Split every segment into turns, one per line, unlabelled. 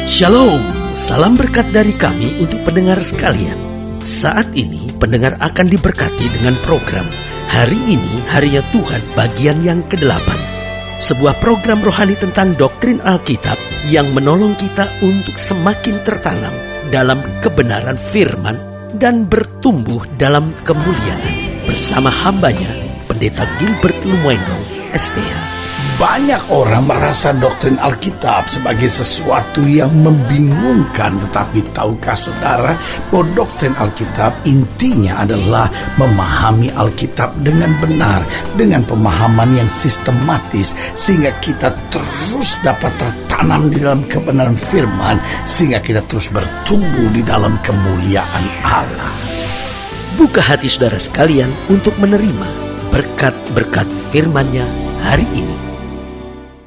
Shalom, salam berkat dari kami untuk pendengar sekalian. Saat ini pendengar akan diberkati dengan program Hari Ini Harinya Tuhan bagian yang ke-8. Sebuah program rohani tentang doktrin Alkitab yang menolong kita untuk semakin tertanam dalam kebenaran firman dan bertumbuh dalam kemuliaan. Bersama hambanya, Pendeta Gilbert Lumuendo, STH.
Banyak orang merasa doktrin Alkitab sebagai sesuatu yang membingungkan. Tetapi tahukah saudara bahwa doktrin Alkitab intinya adalah memahami Alkitab dengan benar, dengan pemahaman yang sistematis, sehingga kita terus dapat tertanam di dalam kebenaran firman, sehingga kita terus bertumbuh di dalam kemuliaan Allah.
Buka hati saudara sekalian untuk menerima berkat-berkat firman-Nya hari ini.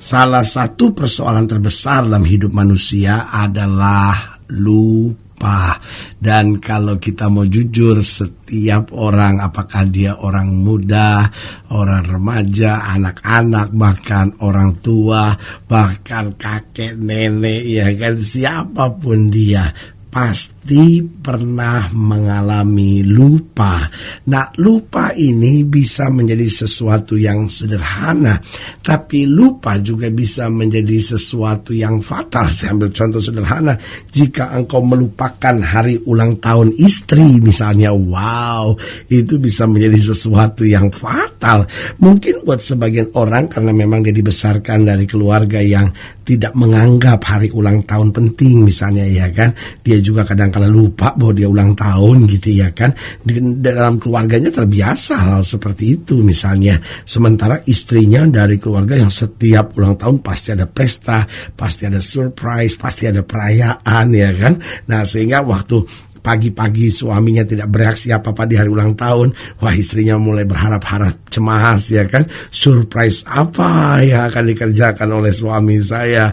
Salah satu persoalan terbesar dalam hidup manusia adalah lupa. Dan kalau kita mau jujur, setiap orang, apakah dia orang muda, orang remaja, anak-anak, bahkan orang tua, bahkan kakek, nenek, ya kan, siapapun dia, pasti pernah mengalami lupa. Nah, lupa ini bisa menjadi sesuatu yang sederhana, tapi lupa juga bisa menjadi sesuatu yang fatal. Saya ambil contoh sederhana. Jika engkau melupakan hari ulang tahun istri misalnya, wow, itu bisa menjadi sesuatu yang fatal. Mungkin buat sebagian orang karena memang dia dibesarkan dari keluarga yang tidak menganggap hari ulang tahun penting misalnya, ya kan. Dia juga kadang-kala lupa bahwa dia ulang tahun gitu, ya kan. Di dalam keluarganya terbiasa hal seperti itu misalnya. Sementara istrinya dari keluarga yang setiap ulang tahun pasti ada pesta, pasti ada surprise, pasti ada perayaan, ya kan. Nah, sehingga waktu pagi-pagi suaminya tidak bereaksi apa-apa di hari ulang tahun, wah, istrinya mulai berharap-harap cemas, ya kan. Surprise apa yang akan dikerjakan oleh suami saya?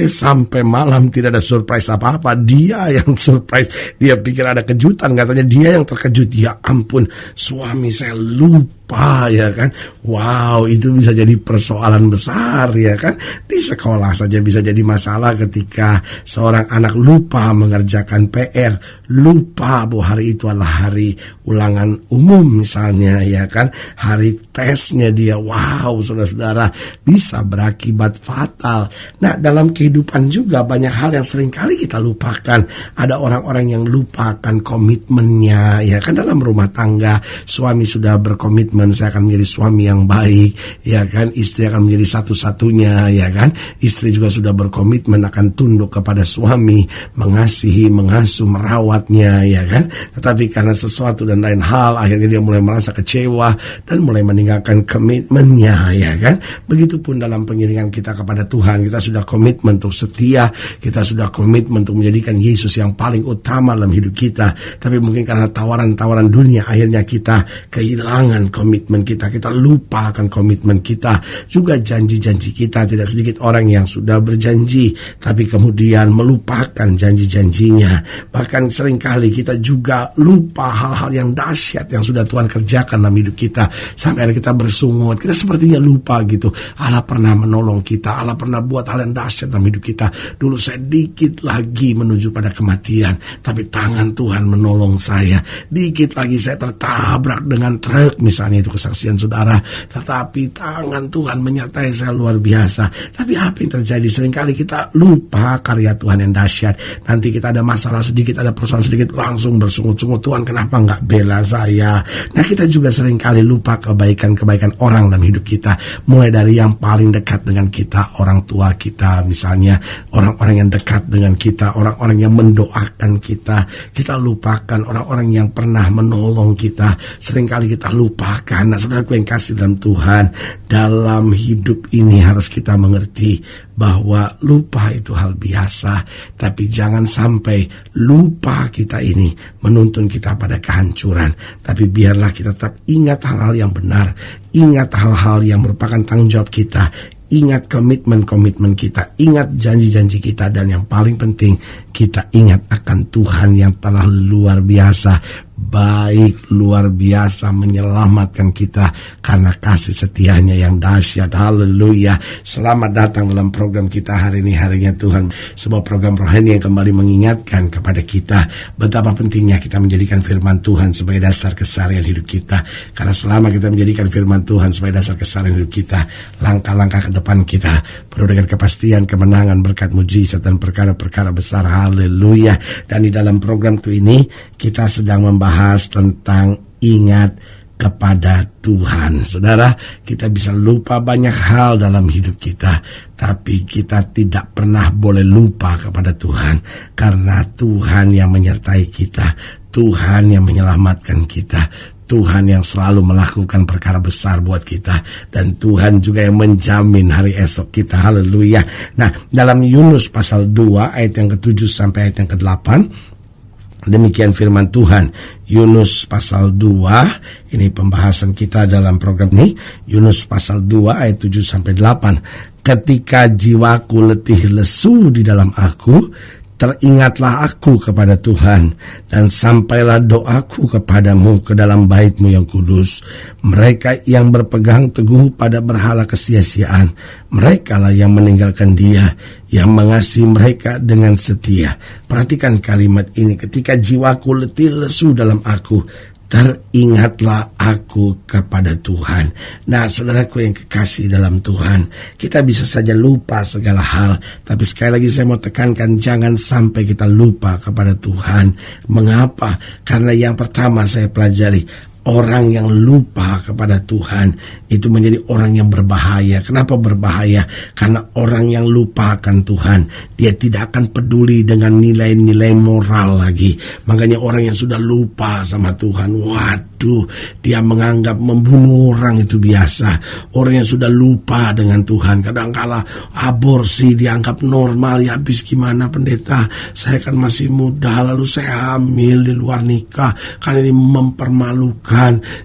Sampai malam tidak ada surprise apa-apa. Dia yang surprise. Dia pikir ada kejutan, katanya dia yang terkejut. Ya ampun, suami saya lupa, ya kan. Wow, itu bisa jadi persoalan besar, ya kan. Di sekolah saja bisa jadi masalah ketika seorang anak lupa mengerjakan PR, lupa bahwa hari itu adalah hari ulangan umum misalnya, ya kan. Hari tesnya dia, wow, saudara-saudara, bisa berakibat fatal. Nah, dalam kehidupan juga banyak hal yang seringkali kita lupakan. Ada orang-orang yang lupakan komitmennya, ya kan. Dalam rumah tangga, suami sudah berkomitmen, saya akan menjadi suami yang baik, ya kan. Istri akan menjadi satu-satunya, ya kan. Istri juga sudah berkomitmen akan tunduk kepada suami, mengasihi, mengasuh, merawatnya, ya kan. Tetapi karena sesuatu dan lain hal, akhirnya dia mulai merasa kecewa dan mulai meninggalkan komitmennya, ya kan. Begitupun dalam pengiringan kita kepada Tuhan, kita sudah komitmen untuk setia, kita sudah komitmen untuk menjadikan Yesus yang paling utama dalam hidup kita. Tapi mungkin karena tawaran-tawaran dunia, akhirnya kita kehilangan komitmen kita, kita lupa akan komitmen kita, juga janji-janji kita. Tidak sedikit orang yang sudah berjanji tapi kemudian melupakan janji-janjinya. Bahkan seringkali kita juga lupa hal-hal yang dahsyat yang sudah Tuhan kerjakan dalam hidup kita. Sampai kita bersungut, kita sepertinya lupa gitu. Allah pernah menolong kita, Allah pernah buat hal yang dahsyat dalam hidup kita. Dulu saya dikit lagi menuju pada kematian, tapi tangan Tuhan menolong saya. Dikit lagi saya tertabrak dengan truk misalnya, itu kesaksian saudara, tetapi tangan Tuhan menyertai saya luar biasa. Tapi apa yang terjadi? Seringkali kita lupa karya Tuhan yang dahsyat. Nanti kita ada masalah sedikit, ada persoalan sedikit, langsung bersungut-sungut, Tuhan kenapa enggak bela saya? Nah, kita juga seringkali lupa kebaikan-kebaikan orang dalam hidup kita. Mulai dari yang paling dekat dengan kita, orang tua kita misalnya, orang-orang yang dekat dengan kita, orang-orang yang mendoakan kita. Kita lupakan orang-orang yang pernah menolong kita. Seringkali kita lupakan. Nah, saudaraku yang kasih dalam Tuhan, dalam hidup ini harus kita mengerti bahwa lupa itu hal biasa, tapi jangan sampai lupa kita ini menuntun kita pada kehancuran. Tapi biarlah kita tetap ingat hal-hal yang benar, ingat hal-hal yang merupakan tanggung jawab kita, ingat komitmen-komitmen kita, ingat janji-janji kita, dan yang paling penting, kita ingat akan Tuhan yang telah luar biasa baik, luar biasa, menyelamatkan kita karena kasih setianya yang dahsyat. Haleluya. Selamat datang dalam program kita hari ini, Harinya Tuhan, sebuah program rohani yang kembali mengingatkan kepada kita betapa pentingnya kita menjadikan firman Tuhan sebagai dasar keseharian hidup kita. Karena selama kita menjadikan firman Tuhan sebagai dasar keseharian hidup kita, langkah-langkah ke depan kita penuh dengan kepastian, kemenangan, berkat, mujizat, dan perkara-perkara besar. Haleluya. Dan di dalam program ini kita sedang membahas tentang ingat kepada Tuhan. Saudara, kita bisa lupa banyak hal dalam hidup kita, tapi kita tidak pernah boleh lupa kepada Tuhan, karena Tuhan yang menyertai kita, Tuhan yang menyelamatkan kita, Tuhan yang selalu melakukan perkara besar buat kita, dan Tuhan juga yang menjamin hari esok kita. Haleluya. Nah, dalam Yunus pasal 2 ayat yang ke-7 sampai ayat yang ke-8, demikian firman Tuhan. Yunus pasal 2, ini pembahasan kita dalam program ini. Yunus pasal 2 ayat 7 sampai 8. Ketika jiwaku letih lesu di dalam aku, teringatlah aku kepada Tuhan, dan sampailah doaku kepadamu ke dalam bait-Mu yang kudus. Mereka yang berpegang teguh pada berhala kesia-siaan, merekalah yang meninggalkan Dia yang mengasihi mereka dengan setia. Perhatikan kalimat ini, ketika jiwaku letih lesu dalam aku, teringatlah aku kepada Tuhan. Nah, saudaraku yang kekasih dalam Tuhan, kita bisa saja lupa segala hal, tapi sekali lagi saya mau tekankan, jangan sampai kita lupa kepada Tuhan. Mengapa? Karena yang pertama saya pelajari, orang yang lupa kepada Tuhan itu menjadi orang yang berbahaya. Kenapa berbahaya? Karena orang yang lupakan Tuhan, dia tidak akan peduli dengan nilai-nilai moral lagi. Makanya orang yang sudah lupa sama Tuhan, waduh, dia menganggap membunuh orang itu biasa. Orang yang sudah lupa dengan Tuhan, kadangkala aborsi dianggap normal. Ya habis gimana pendeta, saya kan masih muda, lalu saya hamil di luar nikah, kan ini mempermalukan.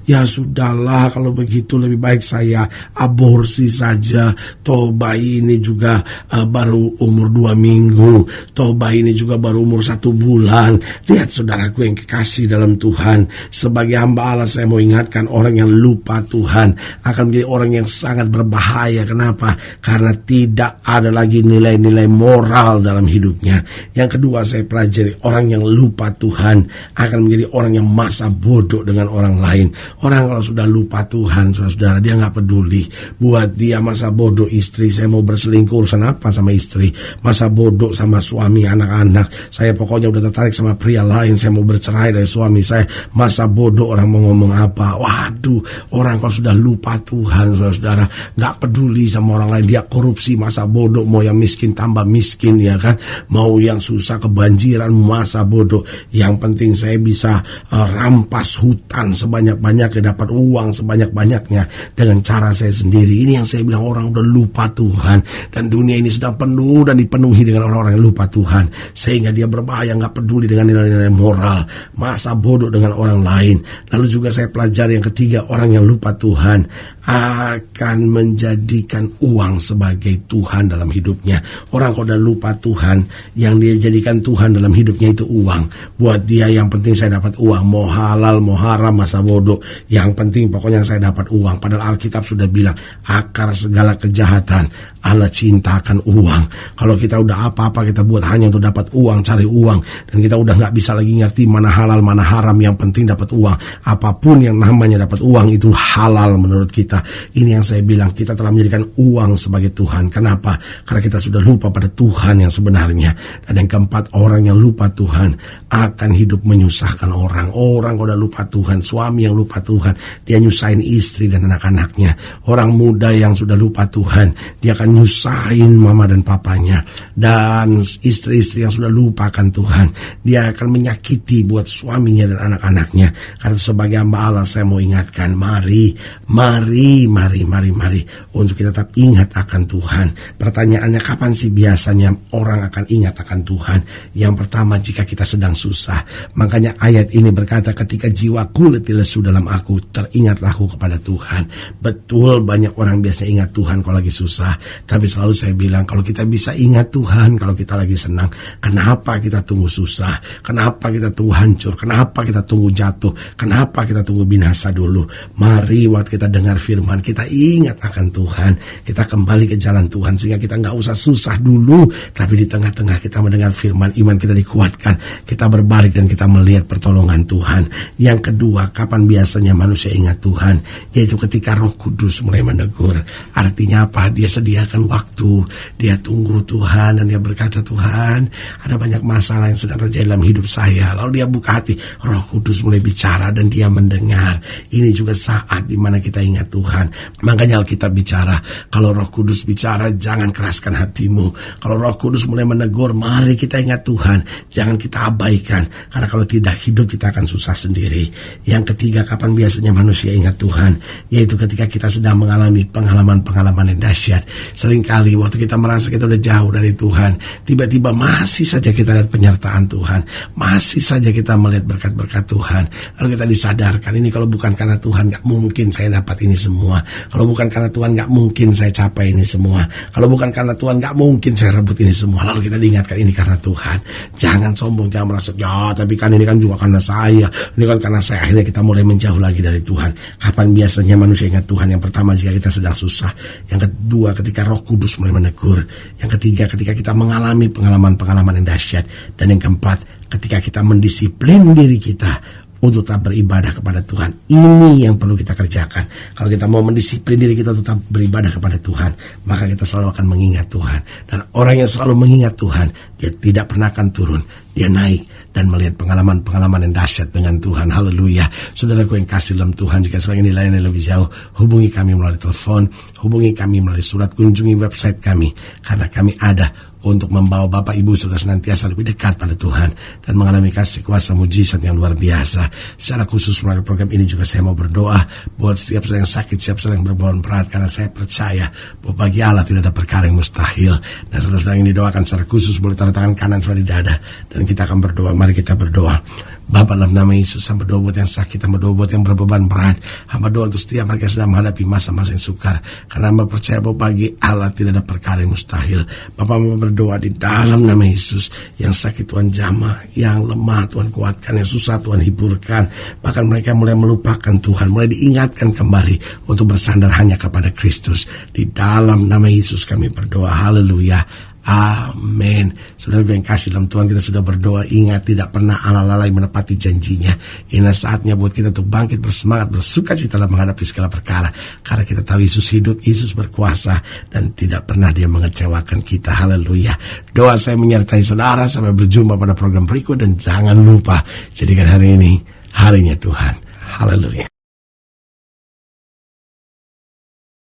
Ya sudahlah, kalau begitu lebih baik saya aborsi saja. Toh bayi ini juga baru umur 2 minggu, toh bayi ini juga baru umur 1 bulan. Lihat saudaraku yang kekasih dalam Tuhan, sebagai hamba Allah saya mau ingatkan, orang yang lupa Tuhan akan menjadi orang yang sangat berbahaya. Kenapa? Karena tidak ada lagi nilai-nilai moral dalam hidupnya. Yang kedua saya pelajari, orang yang lupa Tuhan akan menjadi orang yang masa bodoh dengan orang lain. Orang kalau sudah lupa Tuhan, saudara, dia nggak peduli. Buat dia masa bodoh istri, saya mau berselingkuh, urusan apa sama istri? Masa bodoh sama suami, anak-anak, saya pokoknya udah tertarik sama pria lain, saya mau bercerai dari suami saya. Masa bodoh orang mau ngomong apa? Waduh, orang kalau sudah lupa Tuhan, saudara, nggak peduli sama orang lain, dia korupsi, masa bodoh. Mau yang miskin tambah miskin, ya kan? Mau yang susah kebanjiran, masa bodoh. Yang penting saya bisa rampas hutan sebanyak-banyaknya, dapat uang sebanyak-banyaknya dengan cara saya sendiri. Ini yang saya bilang, orang udah lupa Tuhan, dan dunia ini sedang penuh dan dipenuhi dengan orang-orang yang lupa Tuhan, sehingga dia berbahaya, nggak peduli dengan nilai-nilai moral, masa bodoh dengan orang lain. Lalu juga saya pelajari yang ketiga, orang yang lupa Tuhan akan menjadikan uang sebagai Tuhan dalam hidupnya. Orang kalau udah lupa Tuhan, yang dia jadikan Tuhan dalam hidupnya itu uang. Buat dia yang penting saya dapat uang, mau halal mau haram, masa bodoh, yang penting pokoknya saya dapat uang. Padahal Alkitab sudah bilang, akar segala kejahatan Allah cintakan uang. Kalau kita udah apa-apa kita buat hanya untuk dapat uang, cari uang, dan kita udah gak bisa lagi ngerti mana halal mana haram, yang penting dapat uang. Apapun yang namanya dapat uang itu halal menurut kita. Ini yang saya bilang, kita telah menjadikan uang sebagai Tuhan. Kenapa? Karena kita sudah lupa pada Tuhan yang sebenarnya. Dan yang keempat, orang yang lupa Tuhan akan hidup menyusahkan orang. Orang kalau udah lupa Tuhan, suami yang lupa Tuhan, dia nyusahin istri dan anak-anaknya. Orang muda yang sudah lupa Tuhan, dia akan nyusahin mama dan papanya. Dan istri-istri yang sudah lupakan Tuhan, dia akan menyakiti buat suaminya dan anak-anaknya. Karena sebagai hamba Allah saya mau ingatkan, mari untuk kita tetap ingat akan Tuhan. Pertanyaannya, kapan sih biasanya orang akan ingat akan Tuhan? Yang pertama, jika kita sedang susah. Makanya ayat ini berkata, ketika jiwaku letih lesu dalam aku, teringatlah aku kepada Tuhan. Betul, banyak orang biasanya ingat Tuhan kalau lagi susah. Tapi selalu saya bilang, kalau kita bisa ingat Tuhan kalau kita lagi senang, kenapa kita tunggu susah? Kenapa kita tunggu hancur? Kenapa kita tunggu jatuh? Kenapa kita tunggu binasa dulu? Mari waktu kita dengar firman, kita ingat akan Tuhan. Kita kembali ke jalan Tuhan, sehingga kita nggak usah susah dulu. Tapi di tengah-tengah kita mendengar firman, iman kita dikuatkan. Kita berbalik dan kita melihat pertolongan Tuhan. Yang kedua, kapan biasanya manusia ingat Tuhan? Yaitu ketika Roh Kudus mulai menegur. Artinya apa? Dia sediakan waktu, dia tunggu Tuhan, dan dia berkata, Tuhan, ada banyak masalah yang sedang terjadi dalam hidup saya. Lalu dia buka hati, Roh Kudus mulai bicara dan dia mendengar. Ini juga saat dimana kita ingat Tuhan. Makanya Alkitab bicara, kalau Roh Kudus bicara, jangan keraskan hatimu. Kalau Roh Kudus mulai menegur, mari kita ingat Tuhan. Jangan kita abaikan, karena kalau tidak, hidup kita akan susah sendiri. Yang ketiga, kapan biasanya manusia ingat Tuhan? Yaitu ketika kita sedang mengalami pengalaman-pengalaman yang dahsyat. Seringkali waktu kita merasa kita udah jauh dari Tuhan, tiba-tiba masih saja kita lihat penyertaan Tuhan, masih saja kita melihat berkat-berkat Tuhan. Lalu kita disadarkan, ini kalau bukan karena Tuhan, gak mungkin saya dapat ini semua. Kalau bukan karena Tuhan, gak mungkin saya capai ini semua. Kalau bukan karena Tuhan, gak mungkin saya rebut ini semua. Lalu kita diingatkan, ini karena Tuhan. Jangan sombong, jangan merasa, ya tapi kan ini kan juga karena saya, ini kan karena saya. Akhirnya kita mulai menjauh lagi dari Tuhan. Kapan biasanya manusia ingat Tuhan? Yang pertama, jika kita sedang susah. Yang kedua, ketika Roh Kudus mulai menegur. Yang ketiga, ketika kita mengalami pengalaman-pengalaman yang dahsyat. Dan yang keempat, ketika kita mendisiplin diri kita untuk tetap beribadah kepada Tuhan. Ini yang perlu kita kerjakan. Kalau kita mau mendisiplin diri kita tetap beribadah kepada Tuhan, maka kita selalu akan mengingat Tuhan. Dan orang yang selalu mengingat Tuhan, dia tidak pernah akan turun. Dia naik dan melihat pengalaman-pengalaman yang dahsyat dengan Tuhan. Haleluya. Saudaraku yang kasih dalam Tuhan, jika saudara ingin dilayani lebih jauh, hubungi kami melalui telepon, hubungi kami melalui surat, kunjungi website kami. Karena kami ada untuk membawa Bapak Ibu saudara senantiasa lebih dekat pada Tuhan dan mengalami kasih kuasa mujizat yang luar biasa. Secara khusus melalui program ini juga saya mau berdoa buat setiap saudara yang sakit, setiap saudara yang berbau berat, karena saya percaya bahwa bagi Allah tidak ada perkara yang mustahil. Dan saudara yang didoakan secara khusus boleh taruh tangan kanan saudara di dada dan kita akan berdoa. Mari kita berdoa. Bapa, dalam nama Yesus, hamba doa buat yang sakit, hamba doa buat yang berbeban berat, hamba doa untuk setiap mereka yang sedang menghadapi masa-masa yang sukar, karena hamba percaya bahwa bagi Allah tidak ada perkara yang mustahil. Bapa, hamba berdoa di dalam nama Yesus, yang sakit Tuhan jamah, yang lemah Tuhan kuatkan, yang susah Tuhan hiburkan, bahkan mereka mulai melupakan Tuhan, mulai diingatkan kembali untuk bersandar hanya kepada Kristus. Di dalam nama Yesus kami berdoa, haleluya. Amin. Saudara yang kasih dalam Tuhan, kita sudah berdoa. Ingat, tidak pernah Allah lalai menepati janjinya. Ini saatnya buat kita untuk bangkit bersemangat, bersuka cita dalam menghadapi segala perkara. Karena kita tahu Yesus hidup, Yesus berkuasa, dan tidak pernah dia mengecewakan kita. Haleluya. Doa saya menyertai saudara. Sampai berjumpa pada program berikut. Dan jangan lupa, jadikan hari ini harinya Tuhan. Haleluya.